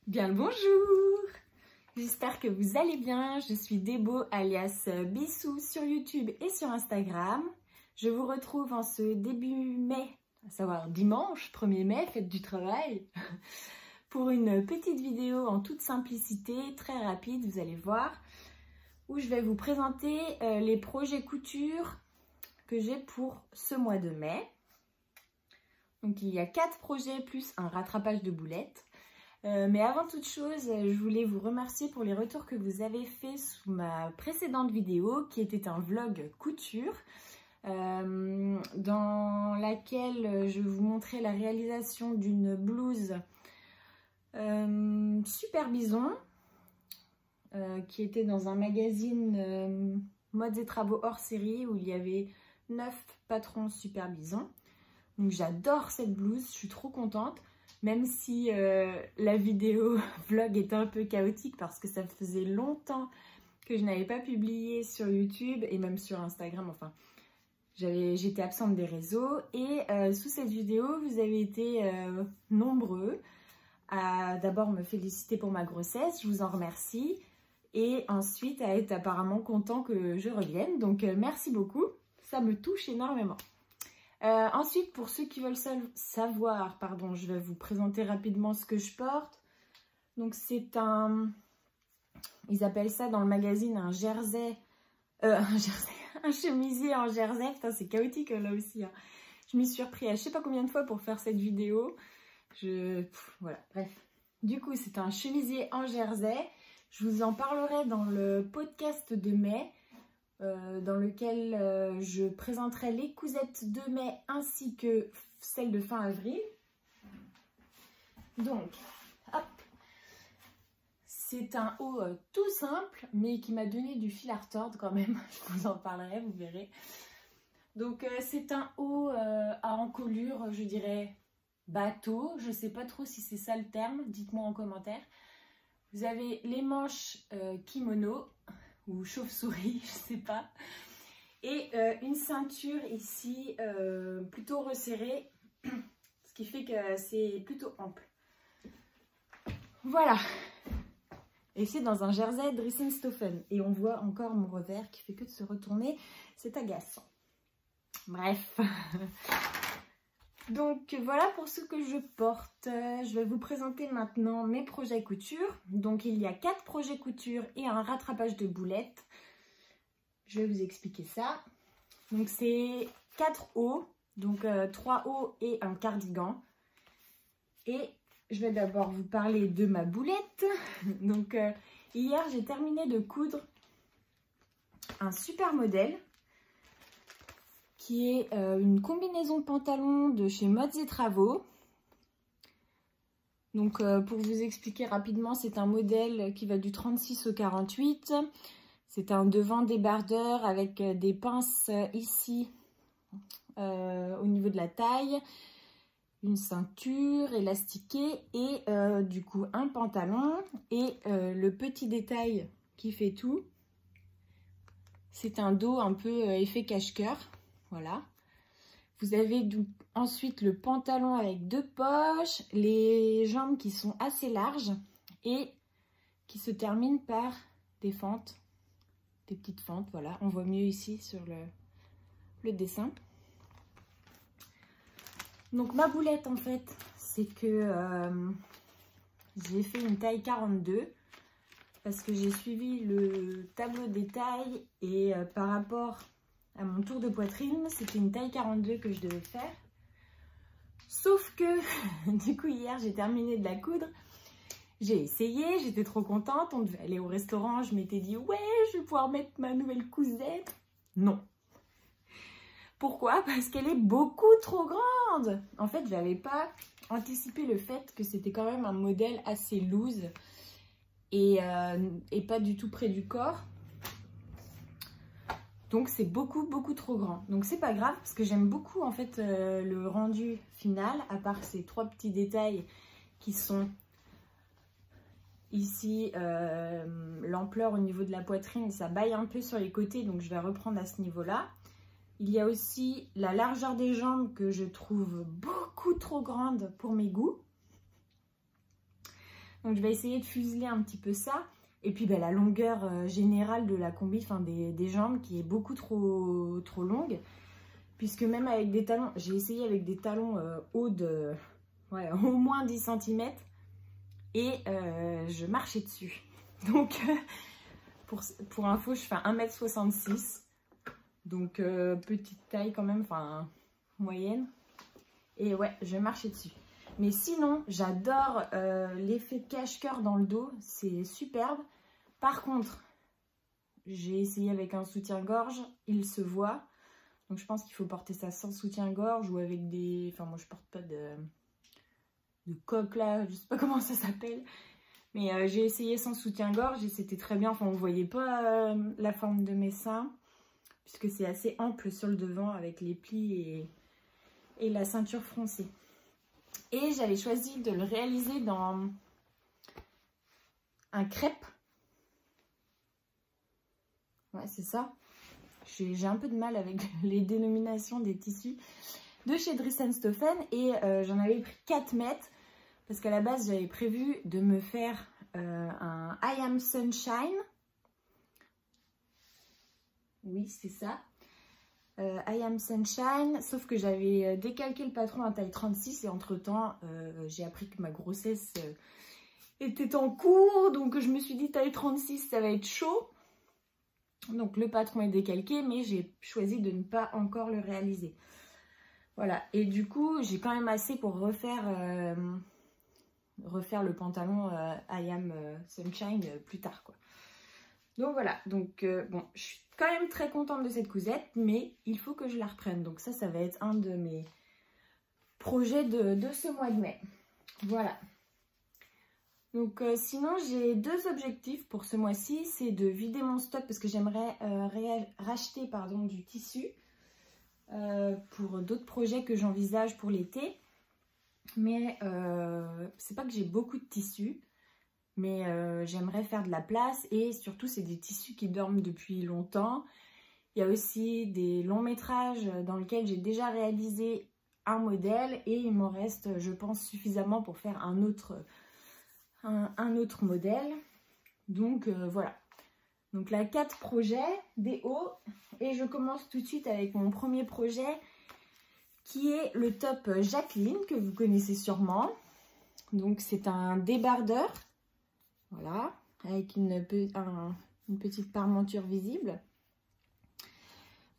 Bien le bonjour! J'espère que vous allez bien. Je suis Débo alias Bissou sur YouTube et sur Instagram. Je vous retrouve en ce début mai, à savoir dimanche 1er mai, fête du travail, pour une petite vidéo en toute simplicité, très rapide, vous allez voir, où je vais vous présenter les projets couture que j'ai pour ce mois de mai. Donc il y a 4 projets plus un rattrapage de boulettes. Mais avant toute chose, je voulais vous remercier pour les retours que vous avez fait sous ma précédente vidéo qui était un vlog couture dans laquelle je vous montrais la réalisation d'une blouse super bison qui était dans un magazine modes et travaux hors série où il y avait 9 patrons super bison. Donc j'adore cette blouse, je suis trop contente. Même si la vidéo vlog était un peu chaotique parce que ça faisait longtemps que je n'avais pas publié sur YouTube et même sur Instagram, enfin j'étais absente des réseaux. Et sous cette vidéo, vous avez été nombreux à d'abord me féliciter pour ma grossesse, je vous en remercie, et ensuite à être apparemment content que je revienne, donc merci beaucoup, ça me touche énormément. Ensuite, pour ceux qui veulent savoir, pardon, je vais vous présenter rapidement ce que je porte. Donc c'est un, ils appellent ça dans le magazine un jersey, un chemisier en jersey. Putain, c'est chaotique là aussi, hein. Je m'y suis repris à je sais pas combien de fois pour faire cette vidéo. Voilà, bref. Du coup, c'est un chemisier en jersey. Je vous en parlerai dans le podcast de mai. Dans lequel je présenterai les cousettes de mai ainsi que celles de fin avril. Donc, hop, c'est un haut tout simple, mais qui m'a donné du fil à retordre quand même. Je vous en parlerai, vous verrez. Donc, c'est un haut à encolure, je dirais, bateau. Je ne sais pas trop si c'est ça le terme, dites-moi en commentaire. Vous avez les manches kimono, ou chauve-souris, je sais pas, et une ceinture ici plutôt resserrée, ce qui fait que c'est plutôt ample. Voilà, et c'est dans un jersey Dressenstoffen, et on voit encore mon revers qui fait que de se retourner, c'est agaçant. Bref. Donc voilà pour ce que je porte. Je vais vous présenter maintenant mes projets couture. Donc il y a 4 projets couture et un rattrapage de boulettes. Je vais vous expliquer ça. Donc c'est 4 hauts, donc 3 hauts et un cardigan. Et je vais d'abord vous parler de ma boulette. Donc hier j'ai terminé de coudre un super modèle qui est une combinaison de pantalon de chez Modes et Travaux. Donc pour vous expliquer rapidement, c'est un modèle qui va du 36 au 48. C'est un devant débardeur avec des pinces ici au niveau de la taille, une ceinture élastiquée et du coup un pantalon. Et le petit détail qui fait tout, c'est un dos un peu effet cache-cœur. Voilà. Vous avez donc ensuite le pantalon avec 2 poches, les jambes qui sont assez larges et qui se terminent par des fentes, des petites fentes, voilà. On voit mieux ici sur le dessin. Donc ma boulette en fait, c'est que j'ai fait une taille 42 parce que j'ai suivi le tableau des tailles et par rapport à mon tour de poitrine, c'était une taille 42 que je devais faire. Sauf que, du coup, hier, j'ai terminé de la coudre. J'ai essayé, j'étais trop contente. On devait aller au restaurant. Je m'étais dit, ouais, je vais pouvoir mettre ma nouvelle cousette. Non. Pourquoi? Parce qu'elle est beaucoup trop grande. En fait, je n'avais pas anticipé le fait que c'était quand même un modèle assez loose et pas du tout près du corps. Donc c'est beaucoup trop grand. Donc c'est pas grave parce que j'aime beaucoup en fait le rendu final, à part ces 3 petits détails qui sont ici l'ampleur au niveau de la poitrine, ça baille un peu sur les côtés, donc je vais reprendre à ce niveau-là. Il y a aussi la largeur des jambes que je trouve beaucoup trop grande pour mes goûts. Donc je vais essayer de fuseler un petit peu ça. Et puis la longueur générale de la combi, enfin des jambes qui est beaucoup trop longue. Puisque même avec des talons, j'ai essayé avec des talons hauts de ouais, au moins 10 cm. Et je marchais dessus. Donc pour info, je fais 1,66 m. Donc petite taille quand même, enfin moyenne. Et ouais, je marchais dessus. Mais sinon, j'adore l'effet cache-cœur dans le dos. C'est superbe. Par contre, j'ai essayé avec un soutien-gorge. Il se voit. Donc je pense qu'il faut porter ça sans soutien-gorge ou avec des... Enfin moi je porte pas de coque là. Je sais pas comment ça s'appelle. Mais j'ai essayé sans soutien-gorge et c'était très bien. Enfin on voyait pas la forme de mes seins. Puisque c'est assez ample sur le devant avec les plis et la ceinture froncée. Et j'avais choisi de le réaliser dans un crêpe. Ouais, c'est ça. J'ai un peu de mal avec les dénominations des tissus de chez Dries & Stephen. Et j'en avais pris 4 mètres. Parce qu'à la base, j'avais prévu de me faire un I Am Sunshine. Oui, c'est ça. I Am Sunshine, sauf que j'avais décalqué le patron en taille 36 et entre temps j'ai appris que ma grossesse était en cours, donc je me suis dit taille 36 ça va être chaud, donc le patron est décalqué mais j'ai choisi de ne pas encore le réaliser. Voilà, et du coup j'ai quand même assez pour refaire le pantalon I Am Sunshine plus tard quoi. Donc voilà, donc bon, je suis quand même très contente de cette cousette, mais il faut que je la reprenne. Donc ça va être un de mes projets de ce mois de mai. Voilà. Donc sinon, j'ai 2 objectifs pour ce mois-ci. C'est de vider mon stock parce que j'aimerais racheter du tissu pour d'autres projets que j'envisage pour l'été. Mais c'est pas que j'ai beaucoup de tissus. Mais j'aimerais faire de la place et surtout c'est des tissus qui dorment depuis longtemps. Il y a aussi des longs métrages dans lesquels j'ai déjà réalisé un modèle et il m'en reste je pense suffisamment pour faire un autre modèle. Donc voilà. Donc là 4 projets, des hauts et je commence tout de suite avec mon premier projet qui est le top Jacqueline que vous connaissez sûrement. Donc c'est un débardeur. Voilà, avec une petite parmenture visible.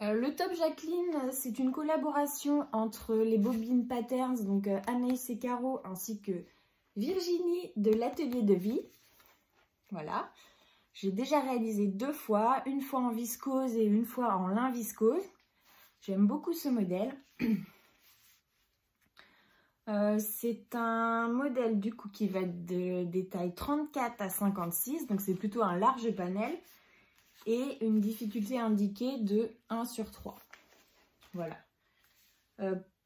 Le top Jacqueline, c'est une collaboration entre les Bobine Patterns, donc Anaïs et Caro, ainsi que Virginie de l'Atelier de Vie. Voilà, j'ai déjà réalisé 2 fois, une fois en viscose et une fois en lin viscose. J'aime beaucoup ce modèle. C'est un modèle du coup qui va des tailles 34 à 56, donc c'est plutôt un large panel et une difficulté indiquée de 1/3. Voilà.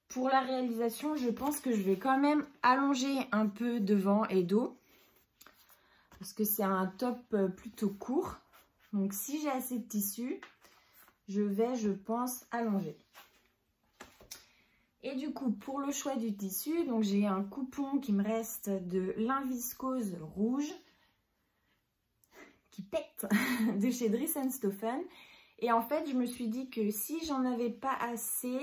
Pour la réalisation, je pense que je vais quand même allonger un peu devant et dos parce que c'est un top plutôt court. Donc si j'ai assez de tissu, je vais, je pense, allonger. Et du coup, pour le choix du tissu, donc j'ai un coupon qui me reste de lin viscose rouge qui pète de chez Dries & Stephen. Et en fait, je me suis dit que si j'en avais pas assez,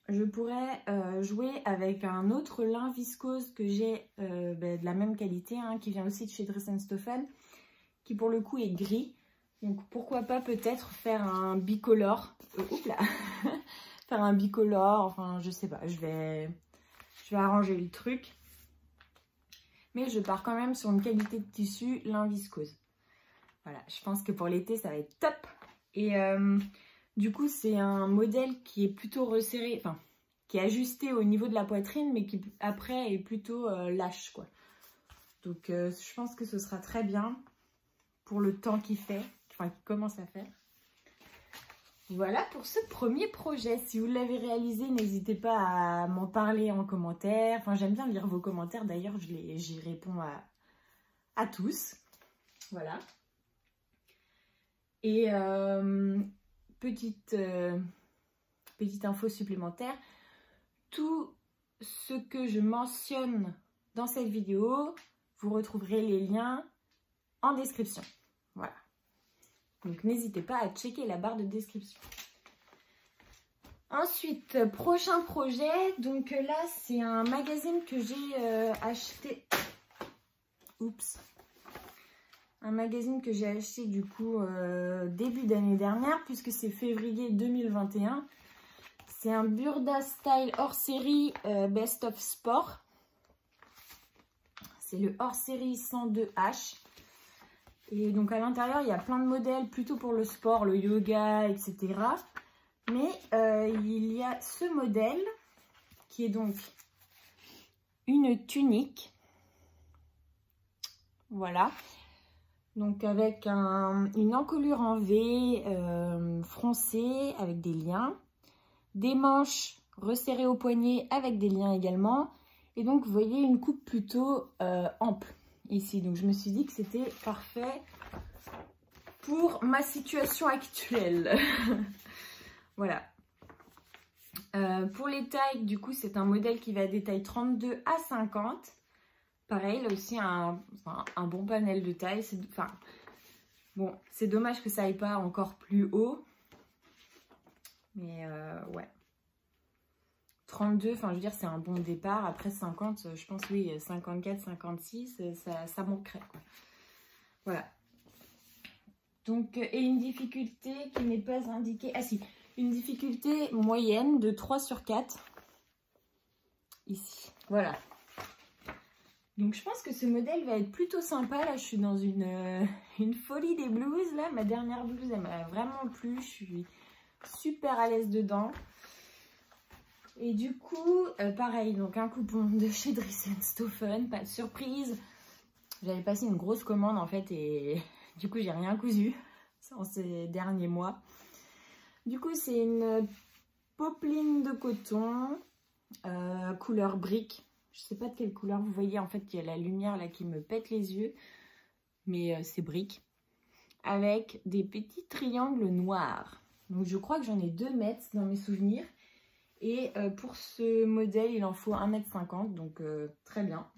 je pourrais jouer avec un autre lin viscose que j'ai de la même qualité, hein, qui vient aussi de chez Dries & Stephen, qui pour le coup est gris. Donc pourquoi pas peut-être faire un bicolore. Oups là. Faire un bicolore, enfin je sais pas, je vais arranger le truc. Mais je pars quand même sur une qualité de tissu lin viscose. Voilà, je pense que pour l'été ça va être top. Et du coup c'est un modèle qui est plutôt resserré, enfin qui est ajusté au niveau de la poitrine, mais qui après est plutôt lâche quoi. Donc je pense que ce sera très bien pour le temps qu'il fait, enfin qu'il commence à faire. Voilà pour ce premier projet. Si vous l'avez réalisé, n'hésitez pas à m'en parler en commentaire. Enfin, j'aime bien lire vos commentaires. D'ailleurs, j'y réponds à tous. Voilà. Et petite info supplémentaire. Tout ce que je mentionne dans cette vidéo. Vous retrouverez les liens en description. Voilà. Donc n'hésitez pas à checker la barre de description. Ensuite, prochain projet. Donc là, c'est un magazine que j'ai acheté. Oups. Un magazine que j'ai acheté du coup début d'année dernière, puisque c'est février 2021. C'est un Burda Style hors série Best of Sport. C'est le hors série 102H. Et donc à l'intérieur, il y a plein de modèles plutôt pour le sport, le yoga, etc. Mais il y a ce modèle qui est donc une tunique. Voilà. Donc avec une encolure en V froncée avec des liens. Des manches resserrées au poignet avec des liens également. Et donc vous voyez une coupe plutôt ample ici. Donc je me suis dit que c'était parfait pour ma situation actuelle. Voilà. Pour les tailles, du coup, c'est un modèle qui va des tailles 32 à 50. Pareil, là aussi, un bon panel de tailles. Bon, c'est dommage que ça aille pas encore plus haut. Mais ouais. 32, enfin, je veux dire, c'est un bon départ. Après 50, je pense, oui, 54, 56, ça manquerait, quoi. Voilà. Donc, et une difficulté qui n'est pas indiquée. Ah si, une difficulté moyenne de 3 sur 4. Ici, voilà. Donc, je pense que ce modèle va être plutôt sympa. Là, je suis dans une folie des blouses. Là, ma dernière blouse, elle m'a vraiment plu. Je suis super à l'aise dedans. Et du coup, pareil, donc un coupon de chez Dries & Stephen. Pas de surprise. J'avais passé une grosse commande, en fait, et du coup, j'ai rien cousu en ces derniers mois. Du coup, c'est une popeline de coton, couleur brique. Je sais pas de quelle couleur vous voyez, en fait, il y a la lumière là qui me pète les yeux. Mais c'est brique. Avec des petits triangles noirs. Donc, je crois que j'en ai 2 mètres dans mes souvenirs. Et pour ce modèle, il en faut 1,50 m, donc très bien.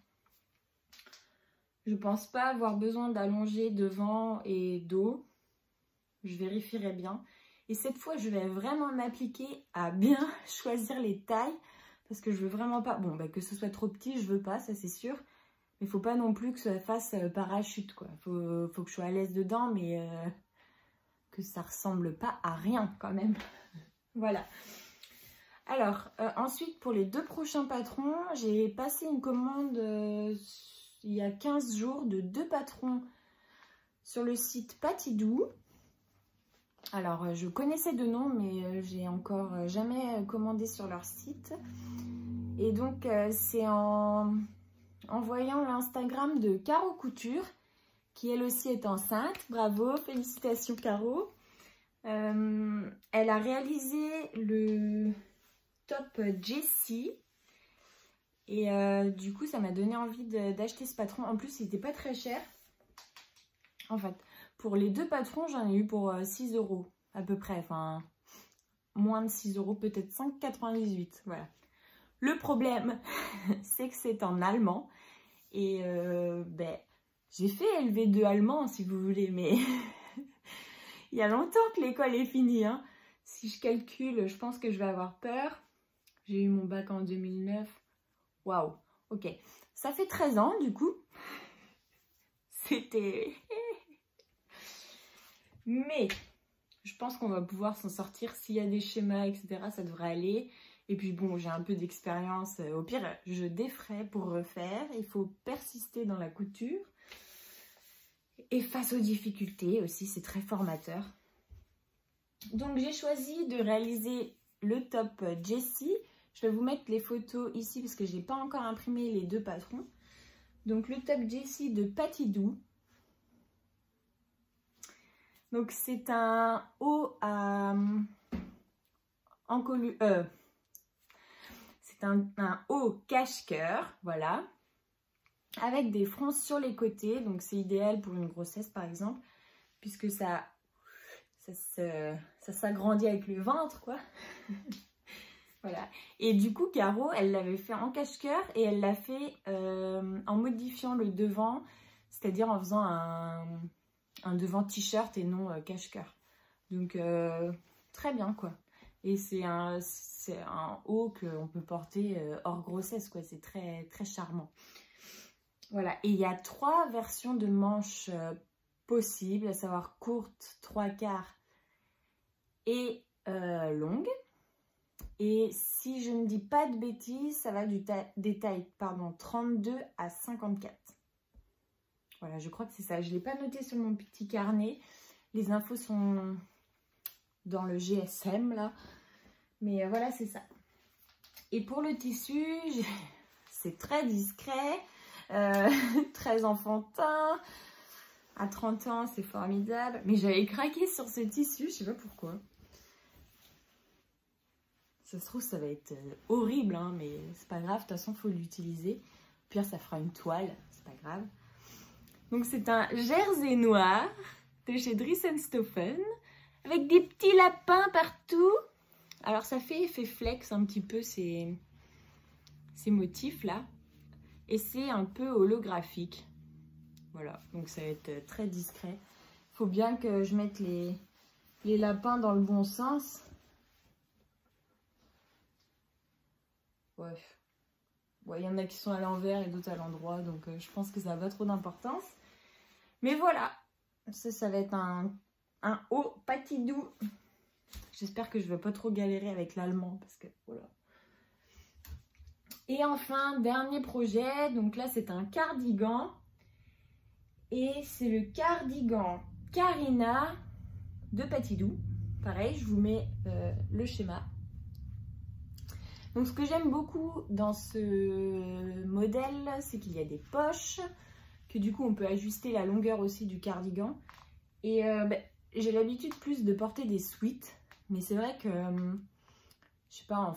Je pense pas avoir besoin d'allonger devant et dos. Je vérifierai bien. Et cette fois, je vais vraiment m'appliquer à bien choisir les tailles. Parce que je veux vraiment pas... Bon, bah, que ce soit trop petit, je veux pas, ça c'est sûr. Mais il faut pas non plus que ça fasse parachute, quoi. Faut que je sois à l'aise dedans, mais que ça ressemble pas à rien, quand même. Voilà. Alors, ensuite, pour les 2 prochains patrons, j'ai passé une commande il y a 15 jours de 2 patrons sur le site Patidou. Alors, je connaissais de nom, mais j'ai encore jamais commandé sur leur site. Et donc, c'est en voyant l'Instagram de Caro Couture, qui elle aussi est enceinte. Bravo, félicitations Caro. Elle a réalisé le top Jessie. Et du coup, ça m'a donné envie d'acheter ce patron. En plus, il n'était pas très cher. En fait, pour les 2 patrons, j'en ai eu pour 6 € à peu près. Enfin, moins de 6 €, peut-être 5,98 €. Voilà. Le problème, c'est que c'est en allemand. Et ben, j'ai fait LV2 allemand, si vous voulez. Mais il y a longtemps que l'école est finie. Hein. Si je calcule, je pense que je vais avoir peur. J'ai eu mon bac en 2009. Waouh, ok. Ça fait 13 ans, du coup. C'était... Mais je pense qu'on va pouvoir s'en sortir. S'il y a des schémas, etc., ça devrait aller. Et puis bon, j'ai un peu d'expérience. Au pire, je déferai pour refaire. Il faut persister dans la couture. Et face aux difficultés aussi, c'est très formateur. Donc j'ai choisi de réaliser le top Jessie. Je vais vous mettre les photos ici parce que je n'ai pas encore imprimé les 2 patrons. Donc le top Jessie de Patidou. Donc c'est un haut à encolure. C'est un haut cache-cœur, voilà. Avec des fronces sur les côtés. Donc c'est idéal pour une grossesse par exemple. Puisque ça s'agrandit avec le ventre, quoi. Voilà. Et du coup, Caro, elle l'avait fait en cache-cœur et elle l'a fait en modifiant le devant, c'est-à-dire en faisant un devant t-shirt et non cache-cœur. Donc, très bien, quoi. Et c'est un haut qu'on peut porter hors grossesse, quoi. C'est très, très charmant. Voilà. Et il y a 3 versions de manches possibles, à savoir courte, 3/4 et longue. Et si je ne dis pas de bêtises, ça va des tailles 32 à 54. Voilà, je crois que c'est ça. Je ne l'ai pas noté sur mon petit carnet. Les infos sont dans le GSM, là. Mais voilà, c'est ça. Et pour le tissu, c'est très discret, très enfantin. À 30 ans, c'est formidable. Mais j'avais craqué sur ce tissu, je sais pas pourquoi. Ça se trouve, ça va être horrible, hein, mais c'est pas grave. De toute façon, il faut l'utiliser. Pire, ça fera une toile, c'est pas grave. Donc, c'est un jersey noir de chez Dries & Stoffen avec des petits lapins partout. Alors, ça fait effet flex un petit peu ces motifs-là. Et c'est un peu holographique. Voilà, donc ça va être très discret. Il faut bien que je mette les lapins dans le bon sens. Ouais, il y en a qui sont à l'envers et d'autres à l'endroit, donc je pense que ça n'a pas trop d'importance. Mais voilà, ça va être un haut patidou. J'espère que je ne vais pas trop galérer avec l'allemand, parce que voilà. Et enfin, dernier projet, donc là c'est un cardigan. Et c'est le cardigan Carina de Patidou. Pareil, je vous mets le schéma. Donc ce que j'aime beaucoup dans ce modèle, c'est qu'il y a des poches, que du coup on peut ajuster la longueur aussi du cardigan. Et j'ai l'habitude plus de porter des sweats, mais c'est vrai que, je sais pas,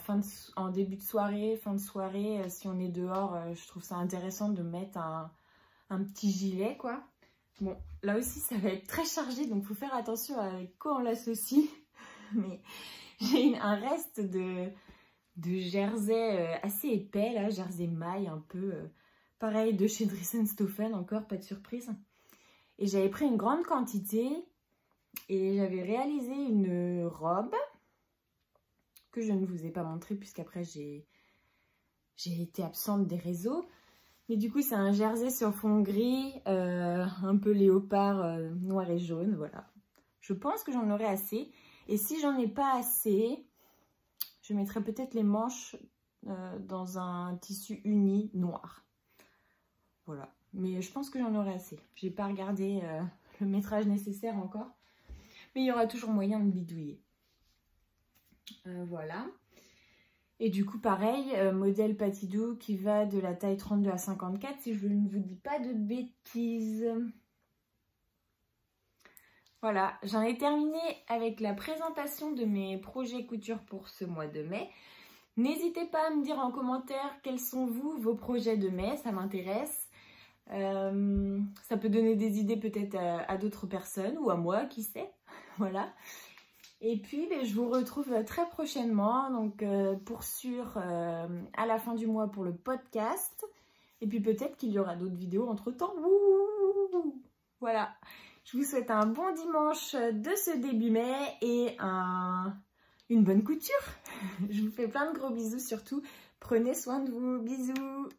en début de soirée, fin de soirée, si on est dehors, je trouve ça intéressant de mettre un petit gilet, quoi. Bon, là aussi, ça va être très chargé, donc il faut faire attention avec quoi on l'associe. Mais j'ai un reste de jersey assez épais, là, jersey maille un peu, pareil, de chez Dries & Stoffen, encore, pas de surprise. Et j'avais pris une grande quantité et j'avais réalisé une robe que je ne vous ai pas montrée puisqu'après j'ai été absente des réseaux. Mais du coup, c'est un jersey sur fond gris, un peu léopard noir et jaune, voilà. Je pense que j'en aurai assez. Et si j'en ai pas assez, je mettrai peut-être les manches dans un tissu uni noir. Voilà. Mais je pense que j'en aurai assez. J'ai pas regardé le métrage nécessaire encore. Mais il y aura toujours moyen de bidouiller. Voilà. Et du coup, pareil, modèle Patidou qui va de la taille 32 à 54, si je ne vous dis pas de bêtises. Voilà, j'en ai terminé avec la présentation de mes projets couture pour ce mois de mai. N'hésitez pas à me dire en commentaire quels sont vos projets de mai, ça m'intéresse. Ça peut donner des idées peut-être à d'autres personnes ou à moi, qui sait. Voilà. Et puis, je vous retrouve très prochainement, donc pour sûr, à la fin du mois pour le podcast. Et puis peut-être qu'il y aura d'autres vidéos entre-temps. Voilà, je vous souhaite un bon dimanche de ce début mai et une bonne couture. Je vous fais plein de gros bisous surtout. Prenez soin de vous, bisous.